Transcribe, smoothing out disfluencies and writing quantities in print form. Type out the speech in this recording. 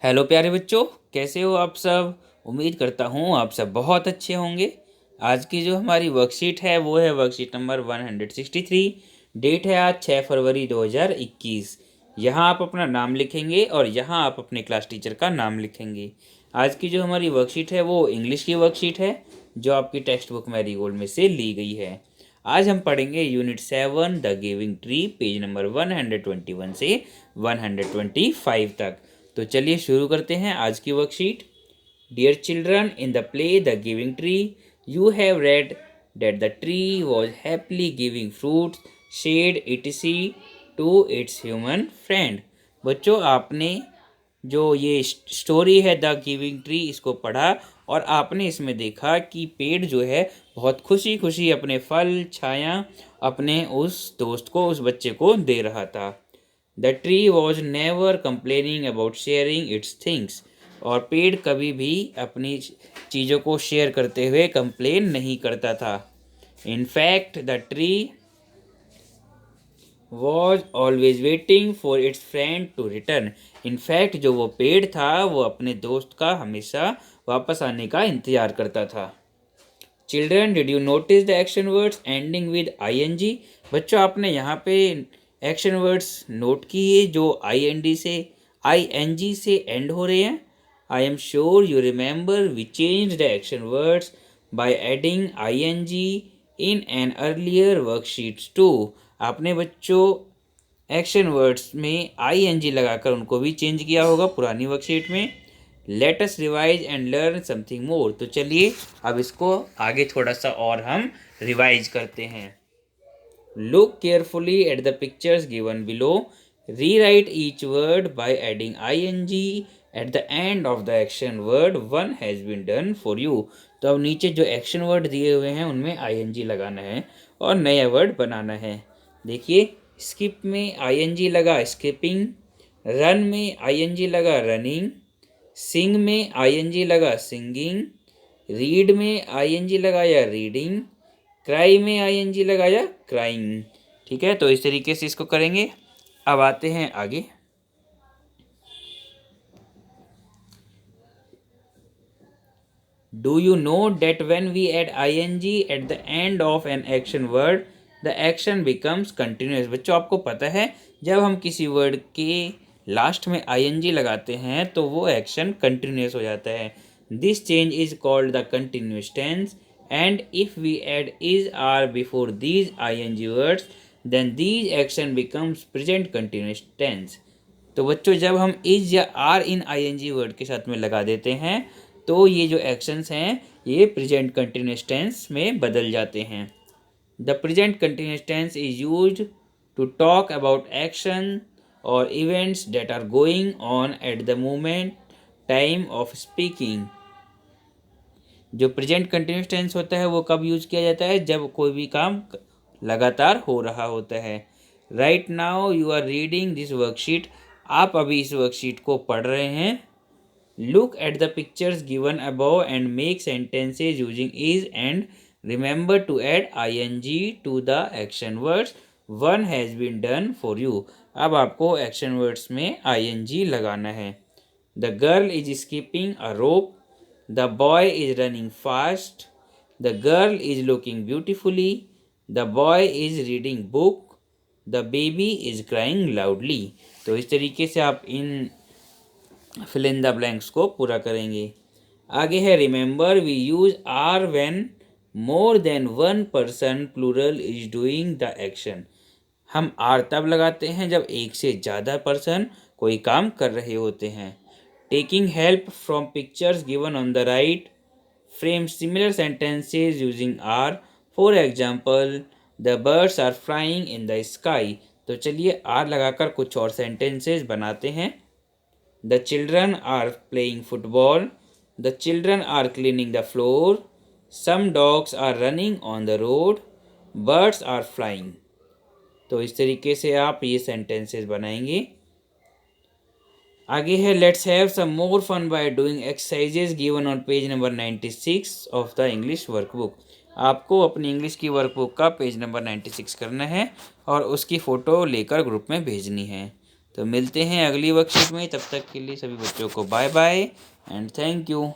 Hello प्यारे बच्चों, कैसे हो आप सब। उम्मीद करता हूँ आप सब बहुत अच्छे होंगे। आज की जो हमारी वर्कशीट है वो है वर्कशीट नंबर 163। डेट है आज 6 फरवरी 2021। यहाँ आप अपना नाम लिखेंगे और यहाँ आप अपने क्लास टीचर का नाम लिखेंगे। आज की जो हमारी वर्कशीट है वो इंग्लिश की वर्कशीट है, जो आपकी टेक्स्ट बुक मैरीगोल्ड में से ली गई है। आज हम पढ़ेंगे unit 7 the giving tree, page number 121 से 125 तक। तो चलिए शुरू करते हैं आज की worksheet. Dear children, in the play the giving tree you have read that the tree was happily giving fruits shade etc to its human friend. बच्चों, आपने जो ये स्टोरी है द गिविंग ट्री, इसको पढ़ा और आपने इसमें देखा कि पेड़ जो है बहुत खुशी खुशी अपने फल छाया अपने उस दोस्त को, उस बच्चे को दे रहा था। The tree was never complaining about sharing it's things. और पेड़ कभी भी अपनी चीज़ों को शेयर करते हुए कंप्लेन नहीं करता था। In fact the tree was always waiting for its friend to return. In fact जो वो पेड़ था वो अपने दोस्त का हमेशा वापस आने का इंतजार करता था। Children, did you notice the action words ending with ING? बच्चों, आपने यहाँ पे एक्शन वर्ड्स नोट किए जो ING से एंड हो रहे हैं। I am sure you remember we change the action words by adding ING in an earlier worksheets too. आपने बच्चों एक्शन वर्ड्स में ING लगाकर उनको भी चेंज किया होगा पुरानी वर्कशीट में। Let us revise and learn something more. तो चलिए अब इसको आगे थोड़ा सा और हम रिवाइज करते हैं। Look carefully at the pictures given below. Rewrite each word by adding ING at the end of the action word one has been done for you. तो अब नीचे जो एक्शन वर्ड दिए हुए हैं उनमें ING लगाना है और नया वर्ड बनाना है। देखिए, स्किप में ING लगा स्किपिंग, रन में ING लगा रनिंग, सिंग में ING लगा सिंगिंग, रीड में ING लगाया रीडिंग, क्राई में ING लगाया क्राइंग। ठीक है, तो इस तरीके से इसको करेंगे। अब आते हैं आगे। Do you know that when we add ING at the end of an action word the action becomes continuous. बच्चों, आपको पता है जब हम किसी वर्ड के लास्ट में ING लगाते हैं तो वो एक्शन कंटिन्यूस हो जाता है। This change is called the continuous tense and if we add is are before these ING words then these action becomes present continuous tense. तो बच्चों, जब हम इज या आर इन ING वर्ड के साथ में लगा देते हैं तो ये जो एक्शंस हैं ये प्रेजेंट कंटिन्यूस टेंस में बदल जाते हैं। The present continuous tense is used to talk about action और events that are going on at the moment time of speaking. जो प्रेजेंट कंटिन्यूस टेंस होता है वो कब यूज किया जाता है? जब कोई भी काम लगातार हो रहा होता है। Right now you are reading this worksheet. आप अभी इस वर्कशीट को पढ़ रहे हैं। Look at the pictures given above and make sentences using is and remember to add ING to the action words. One has been done for you. अब आपको action words में ING लगाना है। The girl is skipping a rope. The boy is running fast. The girl is looking beautifully. The boy is reading book. The baby is crying loudly. तो इस तरीके से आप इन फिल इन द ब्लैंक्स को पूरा करेंगे। आगे है remember we use are when more than one person plural is doing the action. हम आर तब लगाते हैं जब एक से ज़्यादा पर्सन कोई काम कर रहे होते हैं। Taking help from pictures given on the right, frame similar sentences using are. For example, the birds are flying in the sky. तो चलिए आर लगाकर कुछ और सेंटेंसेज बनाते हैं। The children are playing football. The children are cleaning the floor. Some dogs are running on the road. Birds are flying. तो इस तरीके से आप ये सेंटेंसेस बनाएंगे। आगे है let's have some more fun by doing exercises given on page number 96 of the English workbook. आपको अपनी इंग्लिश की वर्कबुक का पेज नंबर 96 करना है और उसकी फ़ोटो लेकर ग्रुप में भेजनी है। तो मिलते हैं अगली वर्कशीट में, तब तक के लिए सभी बच्चों को bye bye and thank you.